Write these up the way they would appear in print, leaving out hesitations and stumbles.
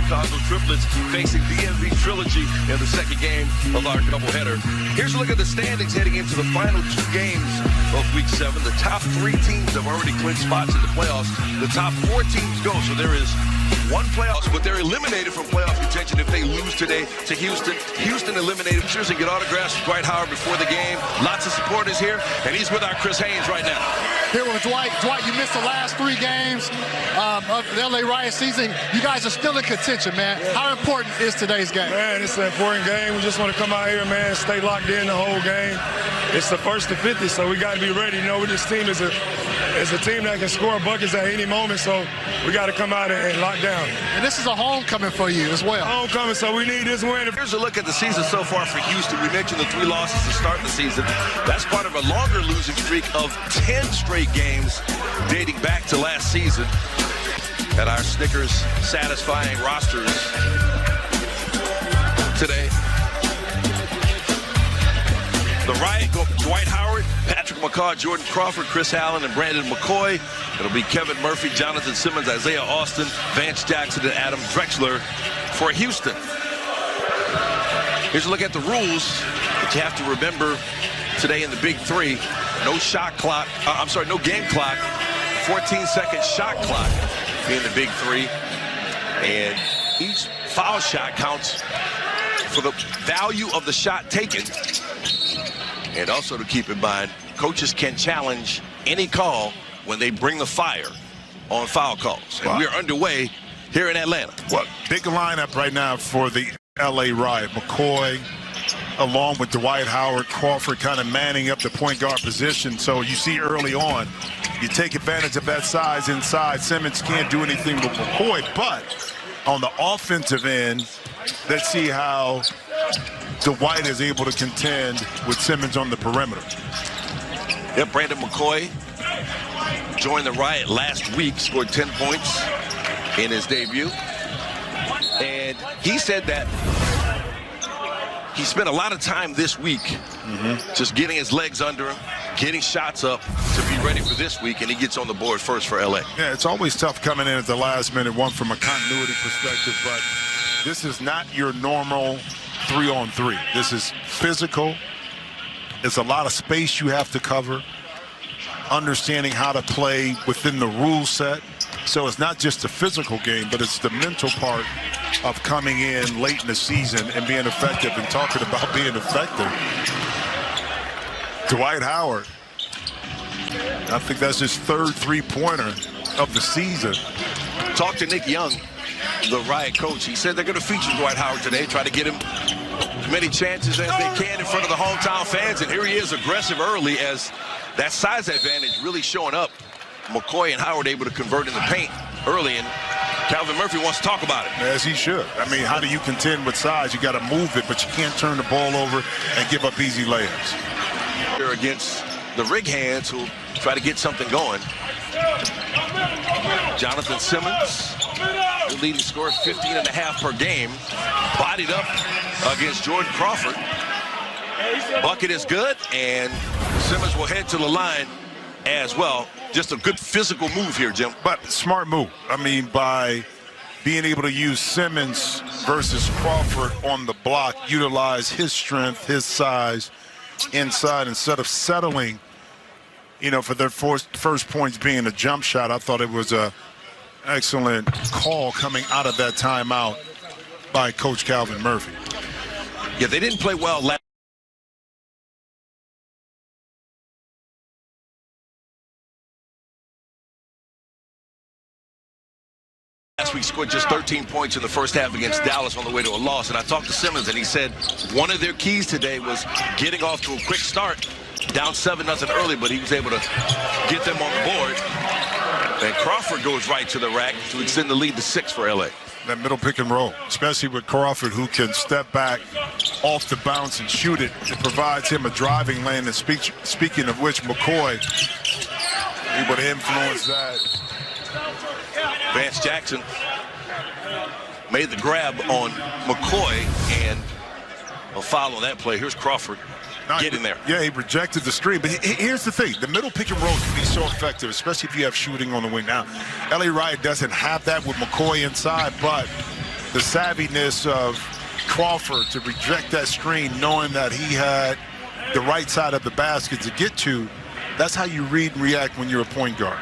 Chicago Triplets facing DMV Trilogy in the second game of our doubleheader. Here's a look at the standings heading into the final 2 games of Week 7. The top 3 teams have already clinched spots in the playoffs. The top 4 teams go, so there is 1 playoffs, but they're eliminated from playoff contention if they lose today to Houston. Houston eliminated pictures and get autographs from Dwight Howard before the game. Lots of supporters here, and he's with our Chris Haynes right now. Here with Dwight. Dwight, you missed the last 3 games of the LA Riot season. You guys are still in contention, man. How important is today's game? Man, it's an important game. We just want to come out here, man, stay locked in the whole game. It's the first to 50, so we got to be ready. You know, this team is a team that can score buckets at any moment, so we got to come out and lock down. And this is a homecoming for you as well. Homecoming, so we need this win. Here's a look at the season so far for Houston. We mentioned the 3 losses to start the season. That's part of a longer losing streak of 10 straight games dating back to last season. At our Snickers satisfying rosters today. The Riot go Dwight Howard, Patrick McCaw, Jordan Crawford, Chris Allen, and Brandon McCoy. It'll be Kevin Murphy, Jonathan Simmons, Isaiah Austin, Vance Jackson, and Adam Drexler for Houston. Here's a look at the rules that you have to remember today in the Big 3. No shot clock, no game clock, 14-second shot clock in the Big 3. And each foul shot counts for the value of the shot taken. And also to keep in mind, coaches can challenge any call when they bring the fire on foul calls. And we're underway here in Atlanta. Well, big lineup right now for the LA Riot. McCoy, along with Dwight Howard, Crawford kind of manning up the point guard position. So you see early on, you take advantage of that size inside. Simmons can't do anything with McCoy, but on the offensive end, let's see how Dwight is able to contend with Simmons on the perimeter. Yep, Brandon McCoy joined the Riot last week, scored 10 points in his debut. And he said that he spent a lot of time this week just getting his legs under him, getting shots up to be ready for this week, and he gets on the board first for LA. Yeah, it's always tough coming in at the last minute, one from a continuity perspective, but this is not your normal 3-on-3. This is physical. It's a lot of space you have to cover, understanding how to play within the rule set. So it's not just a physical game, but it's the mental part of coming in late in the season and being effective. And talking about being effective, Dwight Howard, I think that's his 3rd 3-pointer of the season. Talk to Nick Young, the Riot coach. He said they're going to feature Dwight Howard today, try to get him as many chances as they can in front of the hometown fans. And here he is, aggressive early, as that size advantage really showing up. McCoy and Howard able to convert in the paint early, and Calvin Murphy wants to talk about it. As he should. I mean, how do you contend with size? You got to move it, but you can't turn the ball over and give up easy layups. Here against the Rig Hands, who try to get something going. Jonathan Simmons, the leading scorer, 15.5 per game, bodied up against Jordan Crawford. Bucket is good, and Simmons will head to the line as well. Just a good physical move here, Jim. But smart move. I mean, by being able to use Simmons versus Crawford on the block, utilize his strength, his size inside instead of settling, you know, for their first points being a jump shot. I thought it was a excellent call coming out of that timeout by Coach Calvin Murphy. Yeah, they didn't play well last week. Scored just 13 points in the first half against Dallas on the way to a loss. And I talked to Simmons, and he said one of their keys today was getting off to a quick start. Down 7-0 early, but he was able to get them on the board. And Crawford goes right to the rack to extend the lead to 6 for LA. That middle pick and roll, especially with Crawford, who can step back off the bounce and shoot it. It provides him a driving lane. And speaking of which, McCoy able to influence that. Vance Jackson made the grab on McCoy, and a foul on that play. Here's Crawford getting there. Yeah, he rejected the screen. But here's the thing. The middle pick and roll can be so effective, especially if you have shooting on the wing. Now, LA Riot doesn't have that with McCoy inside, but the savviness of Crawford to reject that screen, knowing that he had the right side of the basket to get to. That's how you read and react when you're a point guard.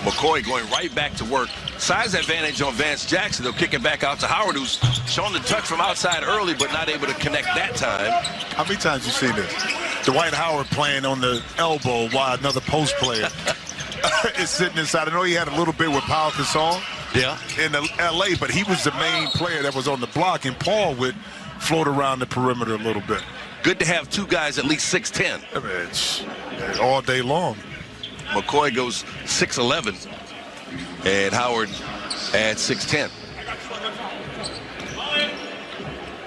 McCoy going right back to work. Size advantage on Vance Jackson. They'll kick it back out to Howard, who's shown the touch from outside early, but not able to connect that time. How many times you seen this? Dwight Howard playing on the elbow while another post player is sitting inside. I know he had a little bit with Paul Gasol in L.A., but he was the main player that was on the block, and Paul would float around the perimeter a little bit. Good to have two guys at least 6'10". I mean, it's all day long. McCoy goes 6'11", and Howard at 6'10".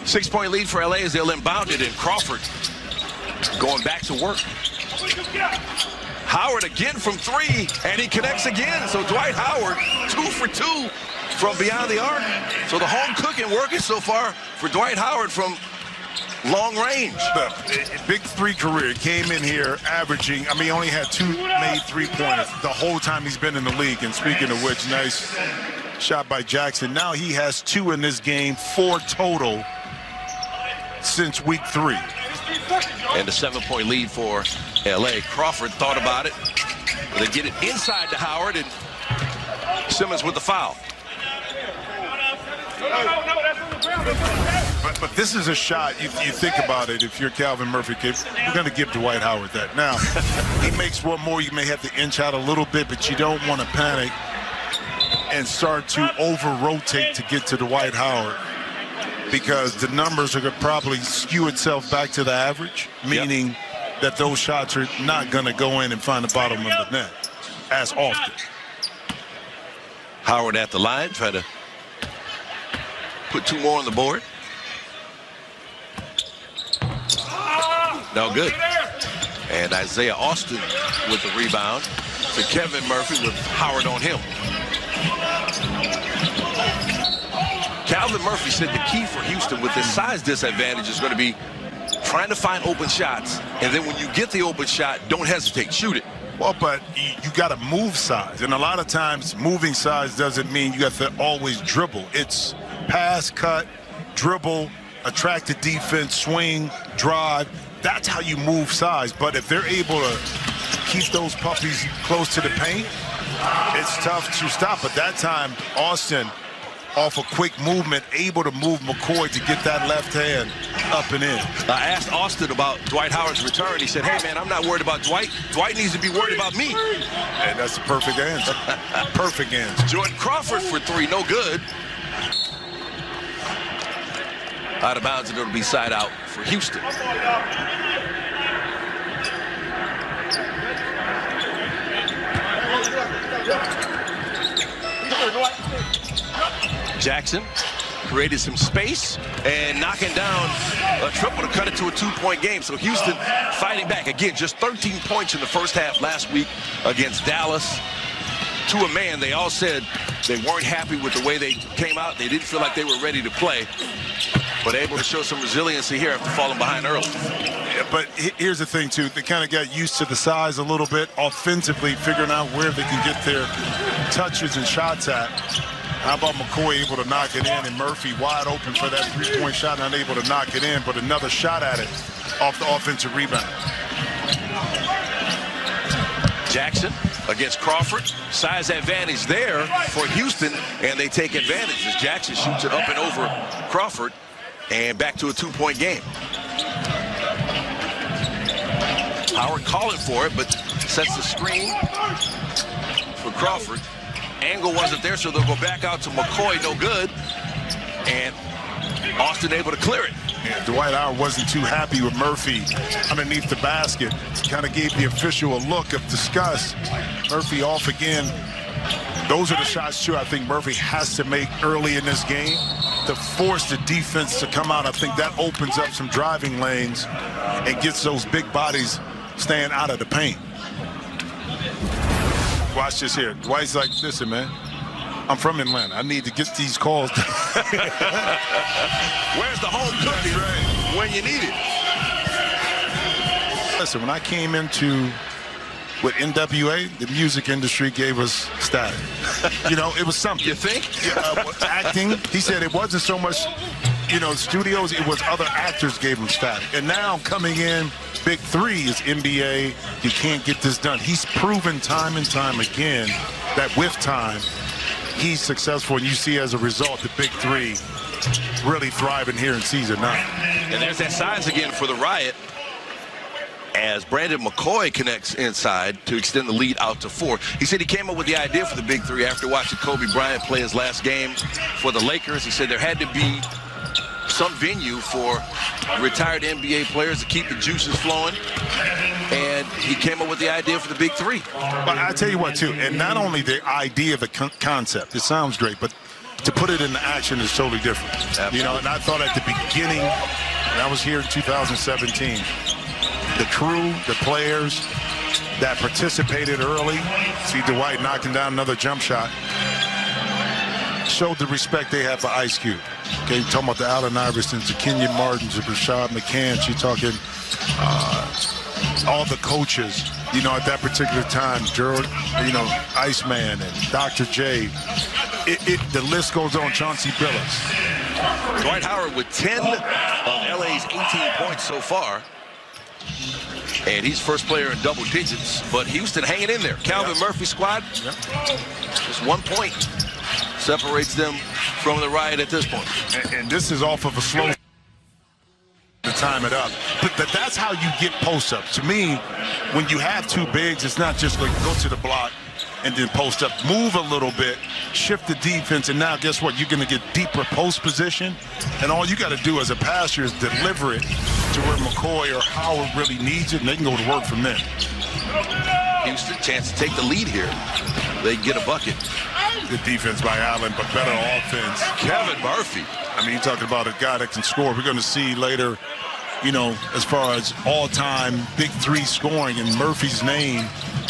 6-point lead for L.A. as they'll inbound it, and Crawford going back to work. Howard again from three, and he connects again. So Dwight Howard, 2 for 2 from beyond the arc. So the home cooking working so far for Dwight Howard from long range. The Big 3 career came in here averaging, I mean, he only had 2 made three-pointers the whole time he's been in the league. And speaking of which, nice shot by Jackson. Now he has 2 in this game, 4 total since week 3. And a 7-point lead for L.A. Crawford thought about it. They get it inside to Howard, and Simmons with the foul. But this is a shot, you think about it, if you're Calvin Murphy, you're going to give Dwight Howard that. Now, he makes one more, you may have to inch out a little bit, but you don't want to panic and start to over-rotate to get to Dwight Howard, because the numbers are going to probably skew itself back to the average, meaning that those shots are not going to go in and find the bottom of the net as often. Howard at the line, try to put 2 more on the board. No good. And Isaiah Austin with the rebound to Kevin Murphy with Howard on him. Calvin Murphy said the key for Houston with this size disadvantage is going to be trying to find open shots, and then when you get the open shot, don't hesitate, shoot it. Well, but you got to move size, and a lot of times moving size doesn't mean you got to always dribble. It's pass, cut, dribble, attract the defense, swing, drive. That's how you move size. But if they're able to keep those puppies close to the paint, it's tough to stop. But that time, Austin, off a quick movement, able to move McCoy to get that left hand up and in. I asked Austin about Dwight Howard's return. He said, hey, man, I'm not worried about Dwight. Dwight needs to be worried about me. And that's the perfect answer. Perfect answer. Jordan Crawford for 3, no good. Out of bounds, and it'll be side out for Houston. Jackson created some space and knocking down a triple to cut it to a 2-point game. So Houston fighting back. Again, just 13 points in the first half last week against Dallas. To a man, they all said they weren't happy with the way they came out. They didn't feel like they were ready to play, but able to show some resiliency here after falling behind early. Yeah, but here's the thing, too. They kind of got used to the size a little bit, offensively figuring out where they can get their touches and shots at. How about McCoy able to knock it in, and Murphy wide open for that 3-point shot, not able to knock it in, but another shot at it off the offensive rebound. Jackson against Crawford. Size advantage there for Houston, and they take advantage as Jackson shoots it up and over Crawford, and back to a 2-point game. Howard calling for it, but sets the screen for Crawford. Angle wasn't there, so they'll go back out to McCoy, no good. And Austin able to clear it. Yeah, Dwight Howard wasn't too happy with Murphy underneath the basket. Kind of gave the official a look of disgust. Murphy off again. Those are the shots, too, I think Murphy has to make early in this game to force the defense to come out. I think that opens up some driving lanes and gets those big bodies staying out of the paint. Watch this here. Dwight's like, listen, man, I'm from Atlanta. I need to get these calls. Where's the home cooking when you need it? Listen, when I came into with NWA, the music industry gave us static. You know, it was something. You think? Acting, he said it wasn't so much, you know, studios, it was other actors gave him static. And now coming in, Big 3 is NBA, you can't get this done. He's proven time and time again that with time, he's successful. And you see as a result, the Big 3 really thriving here in season 9. And there's that size again for the Riot, as Brandon McCoy connects inside to extend the lead out to 4. He said he came up with the idea for the Big 3 after watching Kobe Bryant play his last game for the Lakers. He said there had to be some venue for retired NBA players to keep the juices flowing, and he came up with the idea for the Big 3. But I tell you what, too, and not only the idea of the concept, it sounds great, but to put it into action is totally different. Absolutely. You know, and I thought at the beginning, and I was here in 2017, the crew, the players that participated early, see Dwight knocking down another jump shot, showed the respect they have for Ice Cube. Okay, you're talking about the Allen Iversons, the Kenyon Martins, the Rashad McCann. You're talking all the coaches, you know, at that particular time, Gerald, you know, Iceman and Dr. J. The list goes on. Chauncey Billups. Dwight Howard with 10 of LA's 18 points so far. And he's first player in double digits, but Houston hanging in there. Calvin Murphy's squad, just 1 point separates them from the Riot at this point. And this is off of a slow to time it up. But that's how you get post-ups. To me, when you have two bigs, it's not just like go to the block and then post up. Move a little bit, shift the defense, and now guess what? You're going to get deeper post position, and all you got to do as a passer is deliver it to where McCoy or Howard really needs it, and they can go to work from there. Houston, chance to take the lead here. They get a bucket. Good defense by Allen, but better offense. Kevin Murphy. I mean, you're talking about a guy that can score. We're going to see later, you know, as far as all-time Big 3 scoring, and Murphy's name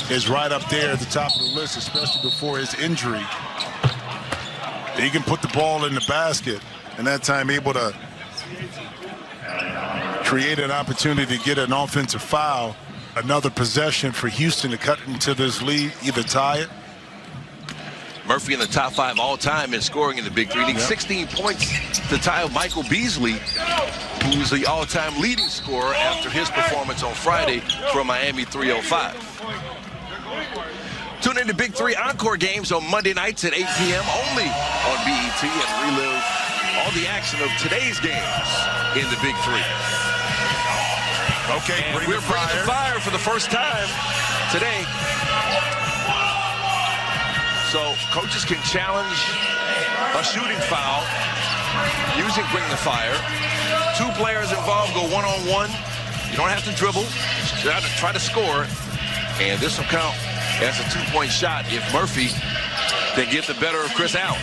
is right up there at the top of the list, especially before his injury. He can put the ball in the basket, and that time able to create an opportunity to get an offensive foul. Another possession for Houston to cut into this lead, either tie it. Murphy in the top 5 all-time in scoring in the Big 3. Needs 16 points to tie Michael Beasley, who's the all-time leading scorer after his performance on Friday from Miami 305. Tune in to Big 3 Encore games on Monday nights at 8 p.m. only on BET, and relive all the action of today's games in the Big 3. Okay, and we're bringing the fire for the first time today. So coaches can challenge a shooting foul using Bring the Fire. 2 players involved go one-on-one. You don't have to dribble. Try to score. And this will count as a 2-point shot if Murphy can get the better of Chris Allen.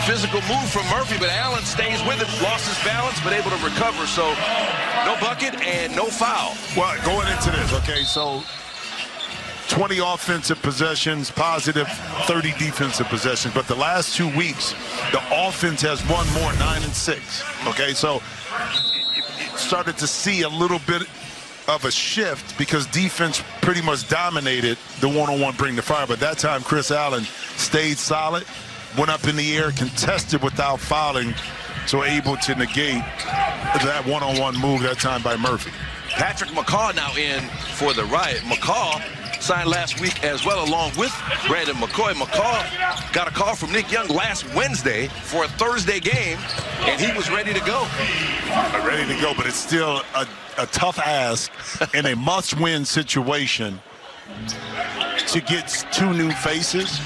Physical move from Murphy, but Allen stays with it. Lost his balance, but able to recover. So no bucket and no foul. Well, going into this, okay, so 20 offensive possessions, positive 30 defensive possessions. But the last 2 weeks, the offense has won more, 9 and 6. Okay, so you started to see a little bit of a shift because defense pretty much dominated the one-on-one Bring the Fire. But that time, Chris Allen stayed solid, went up in the air, contested without fouling, so able to negate that one-on-one move that time by Murphy. Patrick McCaw now in for the Riot. McCaw signed last week as well, along with Brandon McCoy. McCaw got a call from Nick Young last Wednesday for a Thursday game, and he was ready to go. Ready to go, but it's still a tough ask in a must-win situation to get 2 new faces,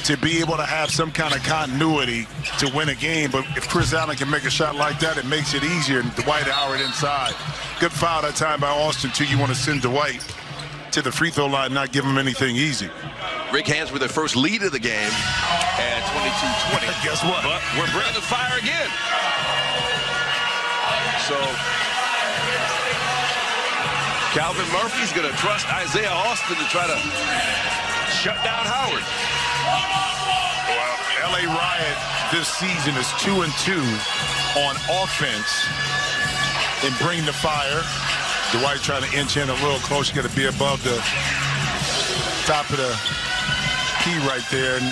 to be able to have some kind of continuity to win a game. But if Chris Allen can make a shot like that, it makes it easier. And Dwight Howard inside. Good foul that time by Austin, too. You want to send Dwight to the free throw line, not give him anything easy. Rick Hands with their first lead of the game at 22-20. Guess what? But we're bringing the fire again. So Calvin Murphy's going to trust Isaiah Austin to try to shut down Howard. Well, LA Riot this season is 2-2 on offense and Bring the Fire. Dwight trying to inch in a little close. You got to be above the top of the key right there. And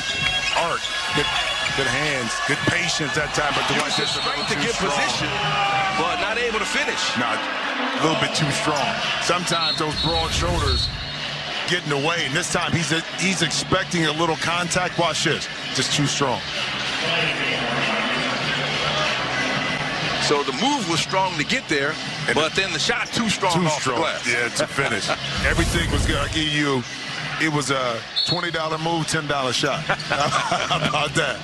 Art, good hands, good patience that time. But Dwight just strength to get position, but not able to finish. No, a little bit too strong. Sometimes those broad shoulders get in the way, and this time he's expecting a little contact. Watch this, just too strong. So the move was strong to get there, but then the shot too strong off the glass. Yeah, to finish. Everything was good. I give you, it was a $20 move, $10 shot. How about that?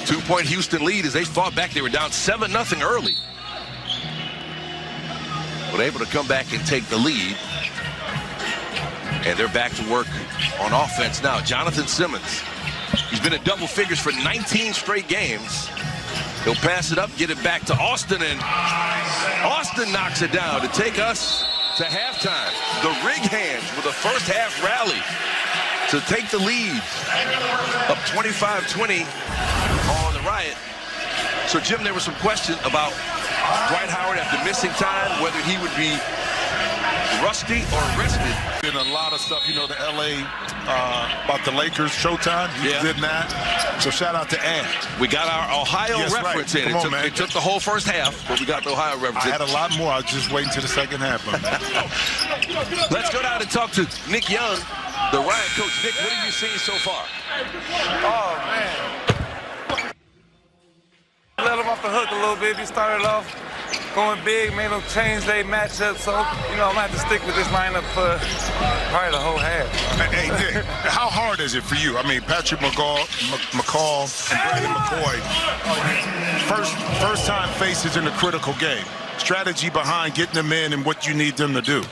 2-point Houston lead as they fought back. They were down 7-0 early. But able to come back and take the lead. And they're back to work on offense now. Jonathan Simmons. He's been in double figures for 19 straight games. He'll pass it up, get it back to Austin, and Austin knocks it down to take us to halftime. The rig hands with a first half rally to take the lead up 25-20 on the Riot. So, Jim, there was some question about Dwight Howard after missing time, whether he would be rusty or rested. Been a lot of stuff, you know, the LA about the Lakers Showtime. He did that. So shout out to Ant. We got our Ohio reference in. It took the whole first half, but we got the Ohio reference. I had a lot more. I was just waiting to the second half. Let's go down and talk to Nick Young, the Riot coach. Nick, what have you seen so far? Oh, man. Let him off the hook a little bit. He started off going big, made them change their matchup. So, you know, I'm going to have to stick with this lineup for probably the whole half. Hey, Nick, how hard is it for you? I mean, Patrick McCall and Brandon McCoy, first time faces in a critical game. Strategy behind getting them in and what you need them to do.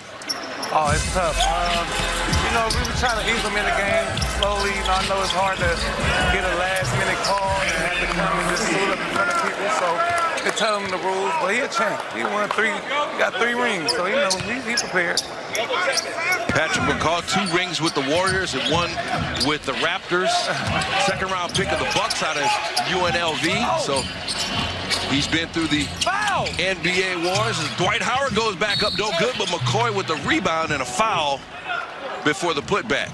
Oh, it's tough. You know, we were trying to ease them in the game slowly. You know, I know it's hard to get a last-minute call and have to come and just suit up in front of people. So they tell him the rules, but he a champ. He won got 3 rings, so you know he's prepared. Patrick McCall, 2 rings with the Warriors and 1 with the Raptors. Second-round pick of the Bucks out of UNLV. So he's been through the NBA wars. As Dwight Howard goes back up, no good, but McCoy with the rebound and a foul before the putback.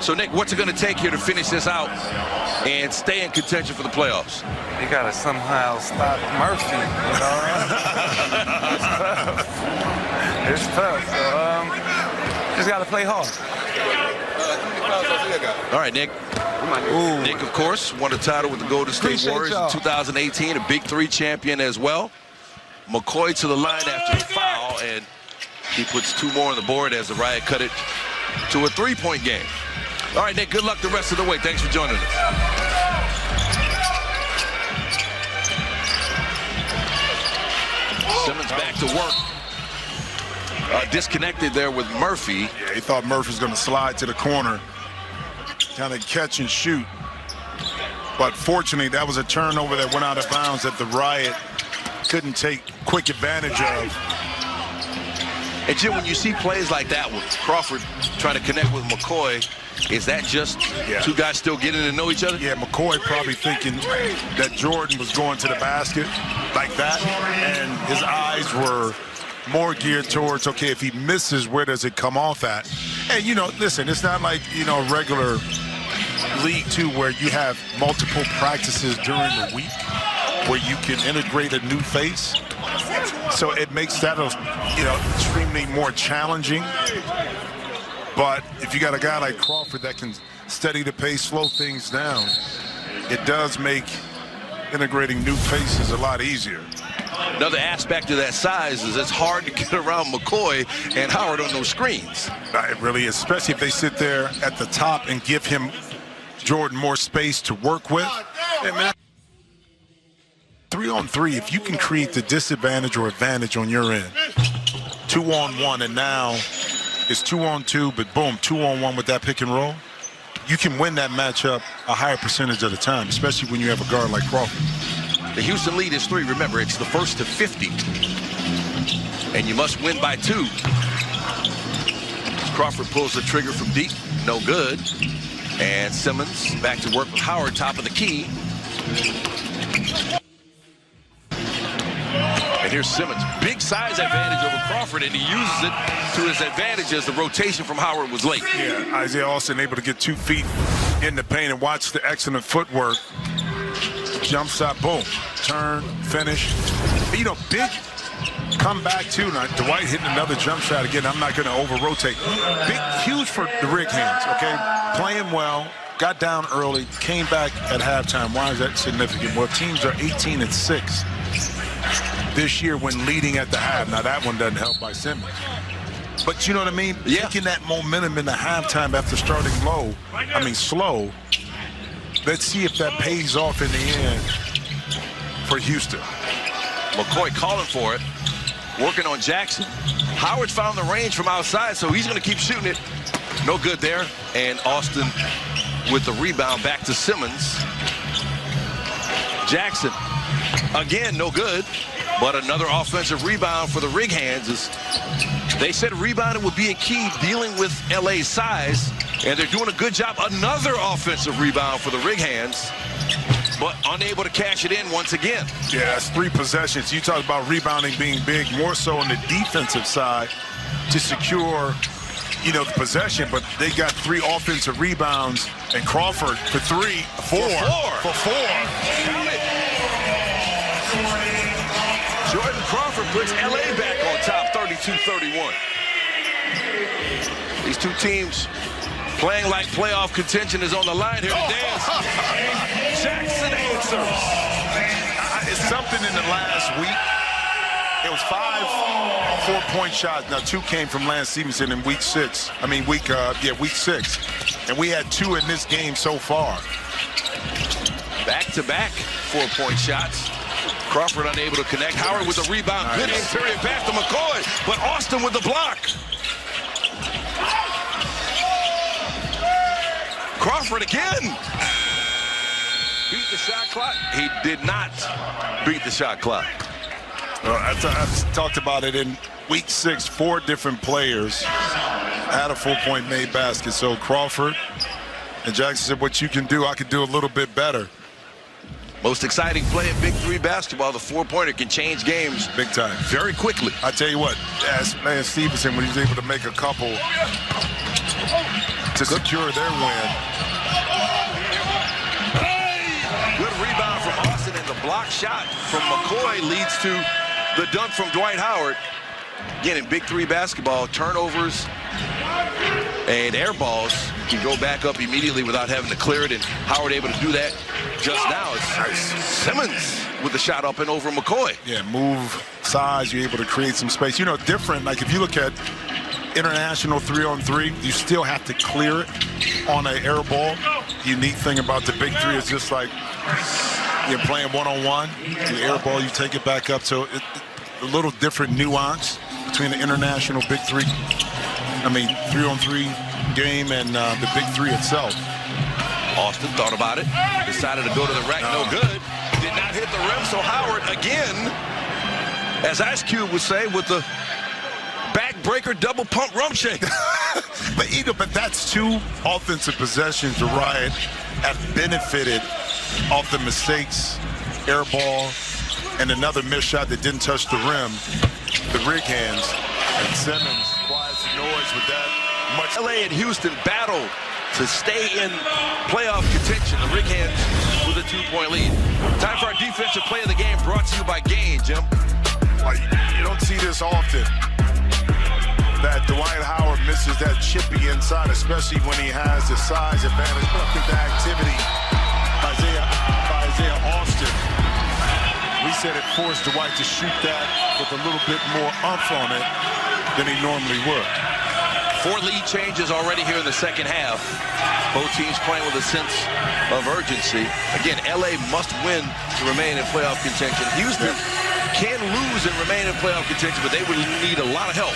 So, Nick, what's it going to take here to finish this out and stay in contention for the playoffs? You got to somehow stop Murphy. You know? It's tough. It's tough. So, just got to play hard. All right, Nick. Ooh. Nick, of course, won a title with the Golden State Warriors in 2018, a Big 3 champion as well. McCoy to the line after the foul, and he puts 2 more on the board as the Riot cut it to a 3-point game. All right, Nick, good luck the rest of the way. Thanks for joining us. Simmons back to work. Disconnected there with Murphy. Yeah, he thought Murphy was going to slide to the corner, kind of catch and shoot. But fortunately, that was a turnover that went out of bounds that the Riot couldn't take quick advantage of. And Jim, when you see plays like that with Crawford trying to connect with McCoy, is that just 2 guys still getting to know each other? Yeah, McCoy probably thinking that Jordan was going to the basket like that, and his eyes were more geared towards, okay, if he misses, where does it come off at? And, you know, listen, it's not like, you know, regular League 2 where you have multiple practices during the week where you can integrate a new face. So it makes that, you know, extremely more challenging. But if you got a guy like Crawford that can steady the pace, slow things down, it does make integrating new faces a lot easier. Another aspect of that size is it's hard to get around McCoy and Howard on those screens. It really is, especially if they sit there at the top and give him, Jordan, more space to work with. Hey, man, 3-on-3, if you can create the disadvantage or advantage on your end, 2-on-1, and now it's 2-on-2, but boom, 2-on-1 with that pick and roll, you can win that matchup a higher percentage of the time, especially when you have a guard like Crawford. The Houston lead is 3. Remember, it's the first to 50. And you must win by 2. Crawford pulls the trigger from deep. No good. And Simmons back to work with Howard, top of the key. And here's Simmons. Big size advantage over Crawford, and he uses it to his advantage as the rotation from Howard was late. Yeah, Isaiah Austin able to get 2 feet in the paint and watch the excellent footwork. Jump shot, boom. Turn, finish. You know, big comeback too. Now, Dwight hitting another jump shot again. I'm not going to over-rotate. Big, huge for the Rig hands, okay? Playing well, got down early, came back at halftime. Why is that significant? Well, teams are 18-6 this year when leading at the half. Now, that one doesn't help by Simmons. But you know what I mean? Yeah. Taking that momentum in the halftime after starting slow. Let's see if that pays off in the end for Houston. McCoy calling for it, working on Jackson. Howard found the range from outside, so he's going to keep shooting it. No good there. And Austin with the rebound back to Simmons. Jackson, again, no good. But another offensive rebound for the Rig hands. Is they said rebounding would be a key dealing with LA's size, and they're doing a good job. Another offensive rebound for the Rig hands, but unable to cash it in once again. Yeah, that's 3 possessions. You talk about rebounding being big, more so on the defensive side to secure, you know, the possession, but they got 3 offensive rebounds, and Crawford for 3, 4. For 4. Count it. Jordan Crawford puts LA back on top, 32-31. These two teams playing like playoff contention is on the line here today. Jackson answers. It's something in the last week. It was 5 4-point shots. Now 2 came from Lance Stevenson in week 6. Week 6. And we had 2 in this game so far. Back-to-back 4-point shots. Crawford unable to connect. Howard with the rebound. Nice. Good interior pass to McCoy, but Austin with the block. Crawford again. Beat the shot clock. He did not beat the shot clock. I talked about it in week 6. 4 different players had a 4-point made basket. So Crawford and Jackson said, what you can do, I can do a little bit better. Most exciting play in Big 3 basketball. The 4-pointer can change games big time, very quickly. I tell you what, as Lance Stevenson, when he's able to make a couple to secure their win. Good rebound from Austin, and the block shot from McCoy leads to the dunk from Dwight Howard. Again, in Big 3 basketball, turnovers and air balls can go back up immediately without having to clear it, and Howard able to do that just now. It's Simmons with the shot up and over McCoy. Yeah, move, size, you're able to create some space. You know, different, like if you look at international 3-on-3, you still have to clear it on an air ball. The unique thing about the Big 3 is just like you're playing one-on-one, the air ball, you take it back up. So a little different nuance between the international Big 3, 3-on-3 game and the Big 3 itself. Austin thought about it, decided to go to the rack, no good. Did not hit the rim, so Howard again, as Ice Cube would say, with the backbreaker double pump rump shake. but that's 2 offensive possessions the Riot have benefited off the mistakes, air ball, and another missed shot that didn't touch the rim. The Rig hands, and Simmons quiets the noise with that. LA and Houston battle to stay in playoff contention. The Rig hands with a 2-point lead. Time for our defensive play of the game, brought to you by Gain, Jim. You don't see this often, that Dwight Howard misses that chippy inside, especially when he has the size advantage. Look at the activity by Isaiah Austin. We said it forced Dwight to shoot that with a little bit more oomph on it than he normally would. 4 lead changes already here in the second half. Both teams playing with a sense of urgency. Again, LA must win to remain in playoff contention. Houston can lose and remain in playoff contention, but they would need a lot of help.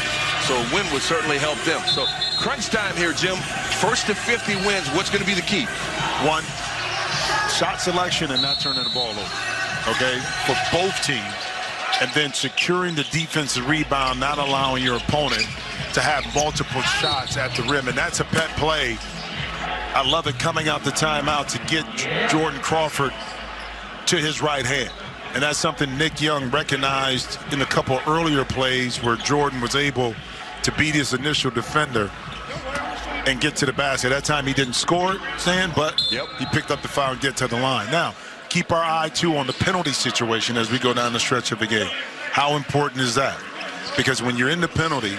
So a win would certainly help them. So crunch time here, Jim. 1st to 50 wins. What's going to be the key? 1, shot selection and not turning the ball over. Okay, for both teams. And then securing the defensive rebound, not allowing your opponent to have multiple shots at the rim. And that's a pet play. I love it coming out the timeout to get Jordan Crawford to his right hand. And that's something Nick Young recognized in a couple earlier plays where Jordan was able to beat his initial defender and get to the basket. That time he didn't score it, Stan, but he picked up the foul and get to the line. Now, keep our eye, too, on the penalty situation as we go down the stretch of the game. How important is that? Because when you're in the penalty,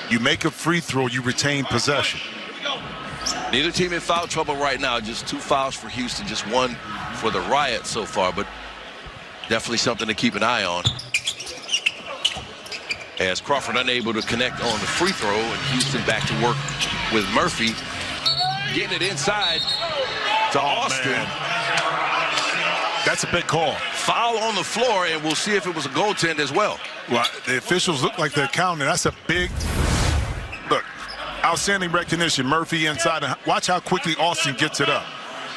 you make a free throw, you retain possession. Neither team in foul trouble right now. Just 2 fouls for Houston, just 1 for the Riot so far, but definitely something to keep an eye on. As Crawford unable to connect on the free throw, and Houston back to work with Murphy. Getting it inside to Austin. Man. That's a big call. Foul on the floor, and we'll see if it was a goaltend as well. Well, the officials look like they're counting. That's a big look. Outstanding recognition. Murphy inside. And watch how quickly Austin gets it up.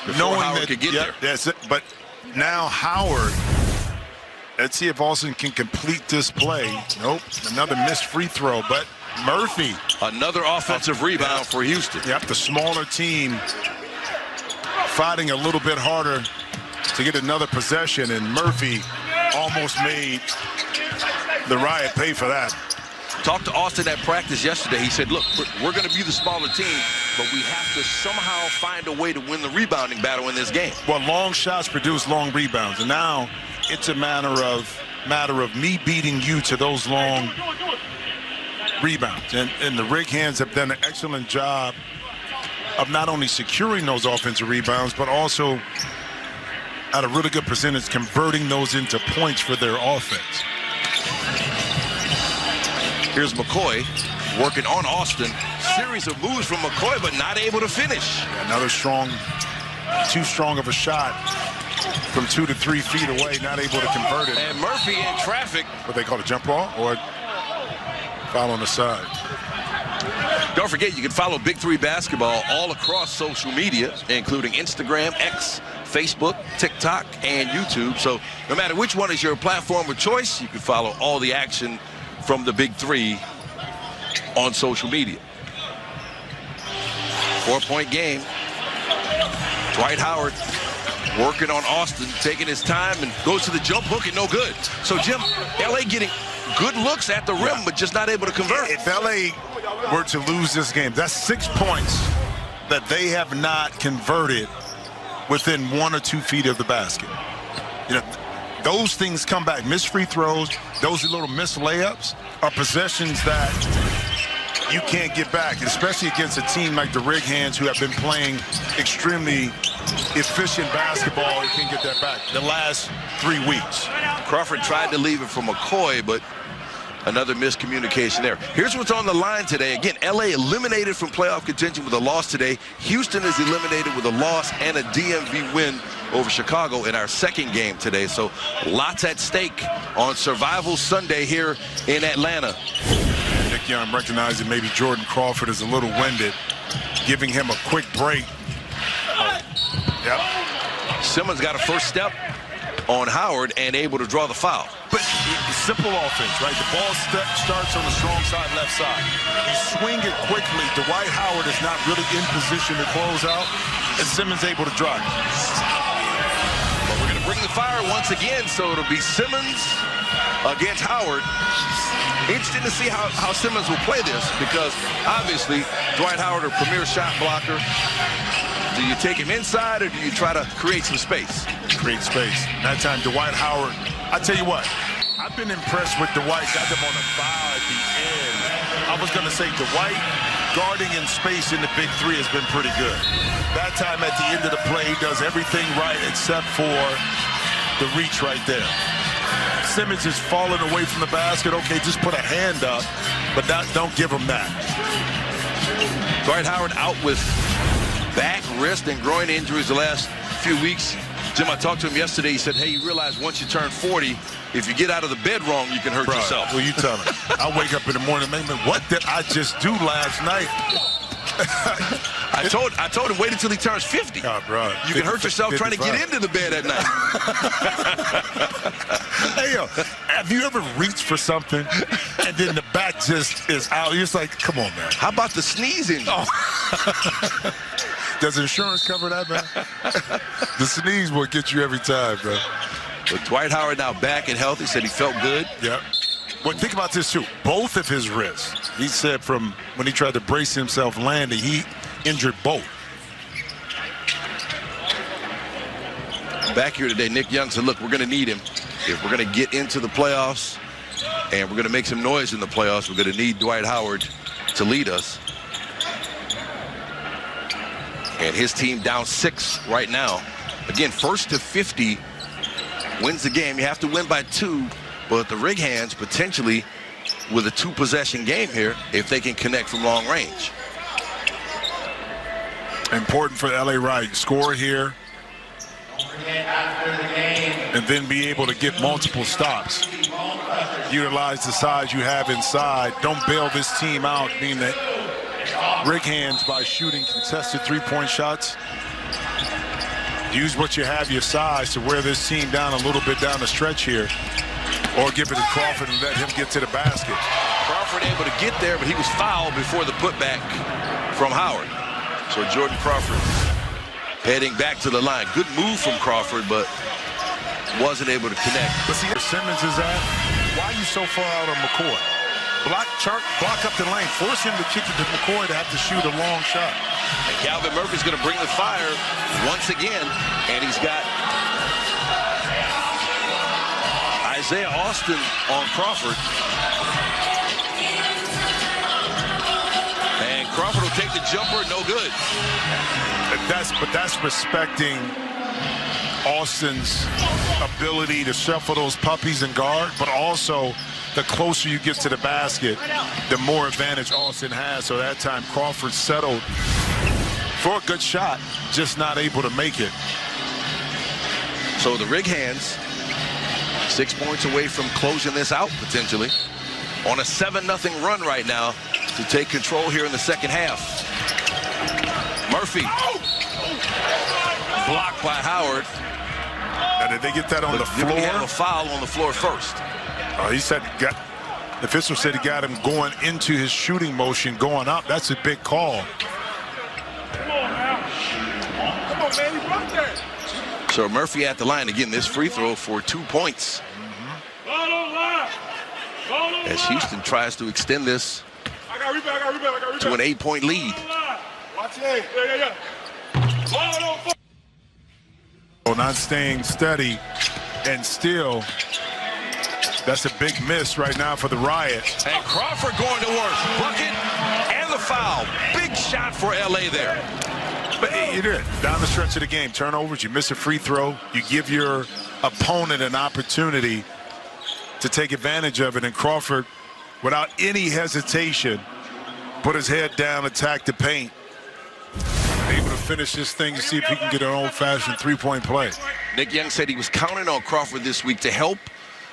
Before Howard could get there. That's it. But now Howard. Let's see if Austin can complete this play. Nope. Another missed free throw. But Murphy. Another offensive rebound for Houston. Yep. The smaller team fighting a little bit harder to get another possession, and Murphy almost made the Riot pay for that. Talked to Austin at practice yesterday. He said, look, we're going to be the smaller team, but we have to somehow find a way to win the rebounding battle in this game. Well, long shots produce long rebounds, and now it's a matter of me beating you to those long rebounds. And the Rig Hands have done an excellent job of not only securing those offensive rebounds, but also at a really good percentage converting those into points for their offense. Here's McCoy working on Austin. Series of moves from McCoy, but not able to finish. Another too strong of a shot from 2 to 3 feet away, not able to convert it. And Murphy in traffic. What they call a jump ball or foul on the side. Don't forget, you can follow Big 3 basketball all across social media, including Instagram, X, Facebook, TikTok, and YouTube. So no matter which one is your platform of choice, you can follow all the action from the Big 3 on social media. 4-point game. Dwight Howard working on Austin, taking his time, and goes to the jump hook and no good. So, Jim, L.A. getting good looks at the rim, but just not able to convert. If L.A. were to lose this game, that's 6 points that they have not converted within 1 or 2 feet of the basket. You know, those things come back. Missed free throws, those little missed layups are possessions that you can't get back, especially against a team like the Rig Hands, who have been playing extremely efficient basketball. You can't get that back the last 3 weeks. Crawford tried to leave it for McCoy, but another miscommunication there. Here's what's on the line today. Again, L.A. eliminated from playoff contention with a loss today. Houston is eliminated with a loss and a DMV win over Chicago in our second game today. So lots at stake on Survival Sunday here in Atlanta. Nick Young recognizing maybe Jordan Crawford is a little winded, giving him a quick break. Yep. Simmons got a first step on Howard and able to draw the foul. But simple offense, right? The ball starts on the strong side, left side. You swing it quickly. Dwight Howard is not really in position to close out, and Simmons able to drive. But we're going to bring the fire once again, so it'll be Simmons against Howard. Interesting to see how Simmons will play this, because obviously Dwight Howard, a premier shot blocker. Do you take him inside, or do you try to create some space? Create space. That time, Dwight Howard, I tell you what, I've been impressed with Dwight. Got them on a foul at the end. I was going to say Dwight guarding in space in the Big 3 has been pretty good. That time at the end of the play, he does everything right except for the reach right there. Simmons is falling away from the basket. Okay, just put a hand up, but don't give him that. Dwight Howard out with back, wrist, and groin injuries the last few weeks. Jim, I talked to him yesterday. He said, hey, you realize once you turn 40, if you get out of the bed wrong, you can hurt yourself. Well, you tell him. I wake up in the morning, man, what did I just do last night? I told him wait until he turns 50. Oh, bro. You can hurt yourself 55. trying to get into the bed at night. Hey, yo, have you ever reached for something and then the back just is out? You're just like, come on, man. How about the sneezing? Oh. Does insurance cover that, man? The sneeze will get you every time, bro. But Dwight Howard now back and healthy, said he felt good. Yep. Well, think about this, too. Both of his wrists, he said from when he tried to brace himself landing, he injured both. Back here today, Nick Young said, look, we're going to need him. If we're going to get into the playoffs and we're going to make some noise in the playoffs, we're going to need Dwight Howard to lead us. And his team down 6 right now. Again, first to 50 wins the game. You have to win by 2, but the Rig Hands potentially with a 2-possession game here if they can connect from long range. Important for LA Riot. Score here and then be able to get multiple stops. Utilize the size you have inside. Don't bail this team out, being that Rig Hands by shooting contested 3-point shots. Use what you have, your size, to wear this team down a little bit down the stretch here. Or give it to Crawford and let him get to the basket. Crawford able to get there, but he was fouled before the putback from Howard. So Jordan Crawford heading back to the line. Good move from Crawford, but wasn't able to connect. But see where Simmons is at? Why are you so far out on McCoy? Block up the lane. Force him to kick it to McCoy to have to shoot a long shot. And Calvin Murphy's going to bring the fire once again, and he's got Isaiah Austin on Crawford. And Crawford will take the jumper, no good. But that's respecting Austin's ability to shuffle those puppies and guard, but also the closer you get to the basket, the more advantage Austin has. So that time Crawford settled for a good shot, just not able to make it. So the Rig Hands 6 points away from closing this out potentially on a 7-0 run right now to take control here in the second half. Murphy blocked by Howard. Now, did they get that on the floor? He had a foul on the floor first. He said the official said he got him going into his shooting motion, going up. That's a big call. Come on, man, he blocked that. So Murphy at the line again. This free throw for 2 points. As Houston tries to extend this to an 8-point lead. Not staying steady, and still, that's a big miss right now for the Riot. And Crawford going to work. Bucket and the foul. Big shot for LA there. But you did. Down the stretch of the game, turnovers, you miss a free throw, you give your opponent an opportunity to take advantage of it, and Crawford, without any hesitation, put his head down, attack the paint. Able to finish this thing and see if he can get an old-fashioned 3-point play. Nick Young said he was counting on Crawford this week to help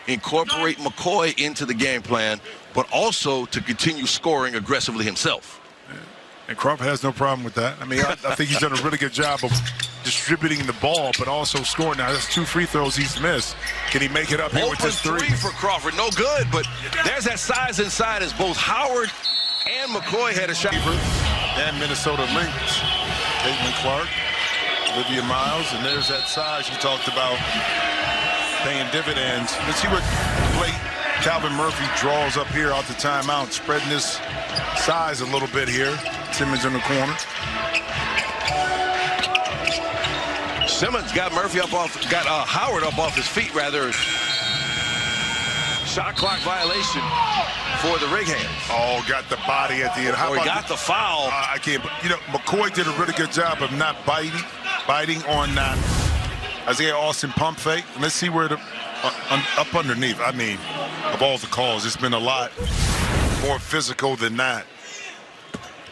incorporate McCoy into the game plan, but also to continue scoring aggressively himself. And Crawford has no problem with that. I mean, I think he's done a really good job of distributing the ball, but also scoring. Now, that's 2 free throws he's missed. Can he make it up here with this 3? For Crawford, no good, but there's that size inside as both Howard and McCoy had a shot. And Minnesota Lynx, Caitlin Clark, Olivia Miles, and there's that size you talked about paying dividends. Let's see what late Calvin Murphy draws up here out the timeout, spreading this size a little bit here. Simmons in the corner. Simmons got Howard up off his feet, rather. Shot clock violation for the Rig Hands. Oh, got the body at the end. How he got the foul. I can't. You know, McCoy did a really good job of not biting on that Isaiah Austin pump fake. And let's see where the up underneath. I mean, of all the calls, it's been a lot more physical than that.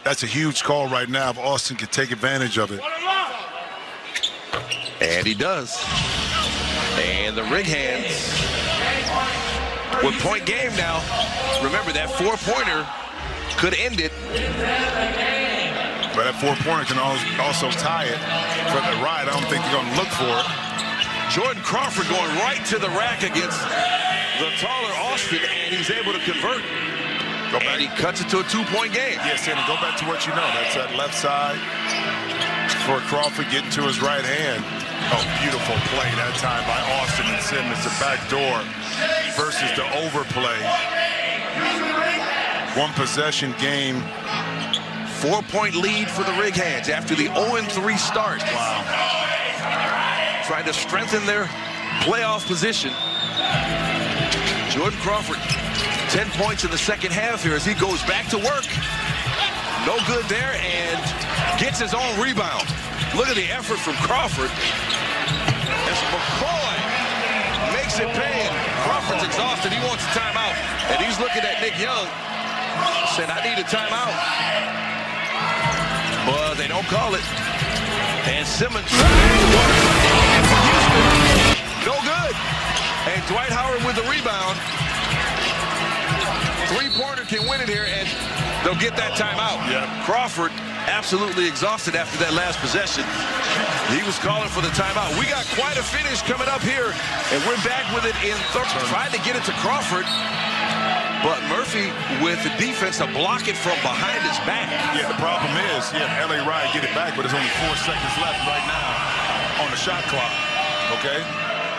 That's a huge call right now. If Austin could take advantage of it. And he does. And the Rig Hands with point game now. Remember, that 4-pointer could end it. But that 4-pointer can also tie it for the Riot. I don't think they're going to look for it. Jordan Crawford going right to the rack against the taller Austin, and he's able to convert. And he cuts it to a 2-point game. Yes, and go back to what you know. That's that left side for Crawford getting to his right hand. Oh, beautiful play that time by Austin and Simmons. The back door versus the overplay. One possession game. 4-point lead for the Rig Hands after the 0-3 start. Wow. Trying to strengthen their playoff position. Jordan Crawford, 10 points in the second half here as he goes back to work. No good there and gets his own rebound. Look at the effort from Crawford. As McCoy makes it pay, and Crawford's exhausted. He wants a timeout. And he's looking at Nick Young, saying, I need a timeout. But they don't call it. And Simmons, no good. And Dwight Howard with the rebound. Three-pointer can win it here, and they'll get that timeout. Yeah. Crawford absolutely exhausted after that last possession. He was calling for the timeout. We got quite a finish coming up here, and we're back with it in third. Tried to get it to Crawford, but Murphy with the defense to block it from behind his back. Yeah, the problem is, LA Riot get it back, but there's only 4 seconds left right now on the shot clock, okay?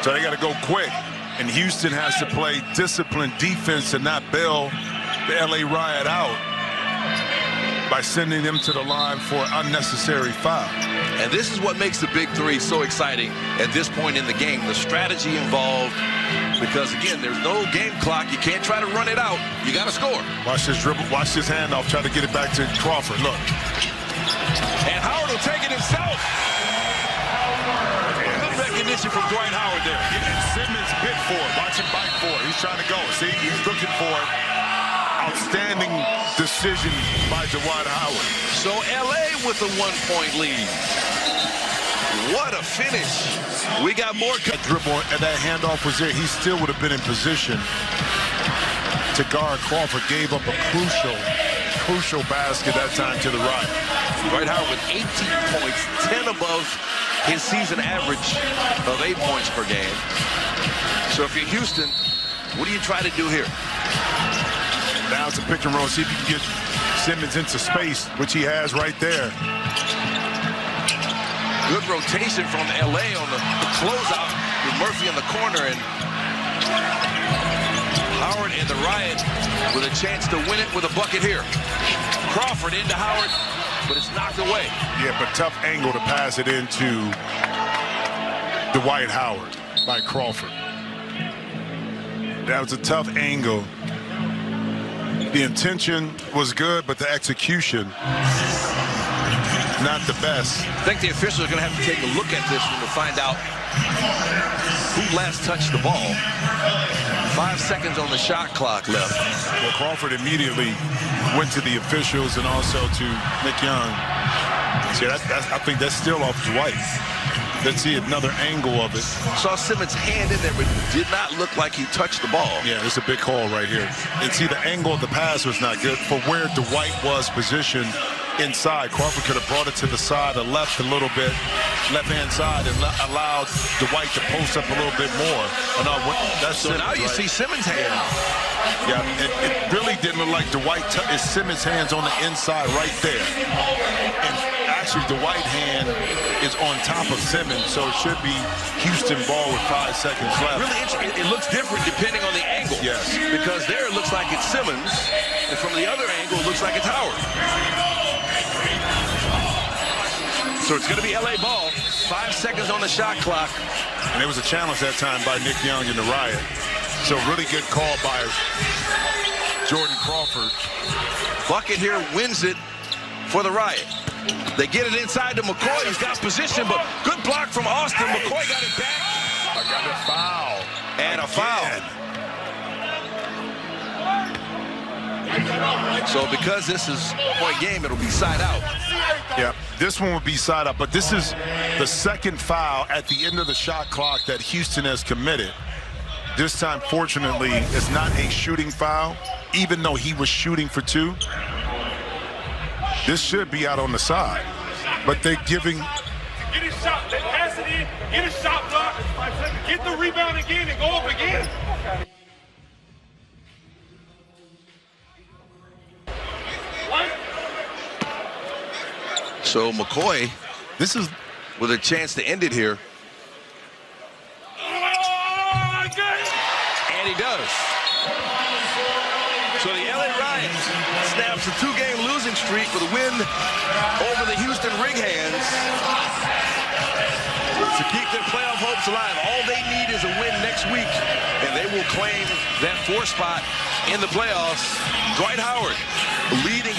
So they got to go quick. And Houston has to play disciplined defense and not bail the LA Riot out by sending them to the line for unnecessary foul. And this is what makes the Big Three so exciting at this point in the game. The strategy involved, because again, there's no game clock. You can't try to run it out. You got to score. Watch this dribble, watch this handoff, try to get it back to Crawford. Look. And Howard will take it himself. Good recognition from Dwight Howard there. Simmons bit for it. Watch him bite for it. He's trying to go. See, he's looking for it. Outstanding decision by Dwight Howard. So LA with a 1-point lead. What a finish. We got more. That dribble and that handoff was there. He still would have been in position to guard Crawford. Gave up a crucial basket that time to the right. Dwight Howard with 18 points, 10 above his season average of 8 points per game. So if you're Houston, what do you try to do here? Now it's a pick and roll. See if you can get Simmons into space, which he has right there. Good rotation from LA on the closeout with Murphy in the corner, and Howard and the Riot with a chance to win it with a bucket here. Crawford into Howard, but it's knocked away. Yeah, but tough angle to pass it into Dwight Howard by Crawford. That was a tough angle. The intention was good, but the execution, not the best. I think the officials are going to have to take a look at this one to find out who last touched the ball. 5 seconds on the shot clock left. Well, Crawford immediately went to the officials and also to Nick Young. See, I think that's still off Dwight. Let's see another angle of it. Saw Simmons' hand in there, but did not look like he touched the ball. Yeah, it's a big call right here. And see, the angle of the pass was not good. For where Dwight was positioned inside, Crawford could have brought it to the side or left a little bit, left-hand side, and allowed Dwight to post up a little bit more. That's so Simmons, now you see Simmons' hand. Yeah, it really didn't look like Dwight. It's Simmons' hands on the inside right there. And actually, the Dwight hand is on top of Simmons, so it should be Houston ball with 5 seconds left. Really interesting. It looks different depending on the angle. Yes. Because there it looks like it's Simmons, and from the other angle, it looks like it's Howard. So it's going to be LA ball. 5 seconds on the shot clock. And it was a challenge that time by Nick Young and the Riot. So really good call by Jordan Crawford. Bucket here wins it for the Riot. They get it inside to McCoy. He's got position, but good block from Austin. McCoy got it back. I got a foul. And a foul. So because this is a point game, it'll be side out. Yeah, this one would be side up, but this is the second foul at the end of the shot clock that Houston has committed. This time, fortunately, it's not a shooting foul, even though he was shooting for 2. This should be out on the side, but they're giving. Get his shot, pass it in, get a shot block, get the rebound again and go up again. So McCoy, This is with a chance to end it here. does. So the LA Riot snaps a 2-game losing streak with a win over the Houston Rig Hands to keep their playoff hopes alive. All they need is a win next week, and they will claim that 4th spot in the playoffs. Dwight Howard leading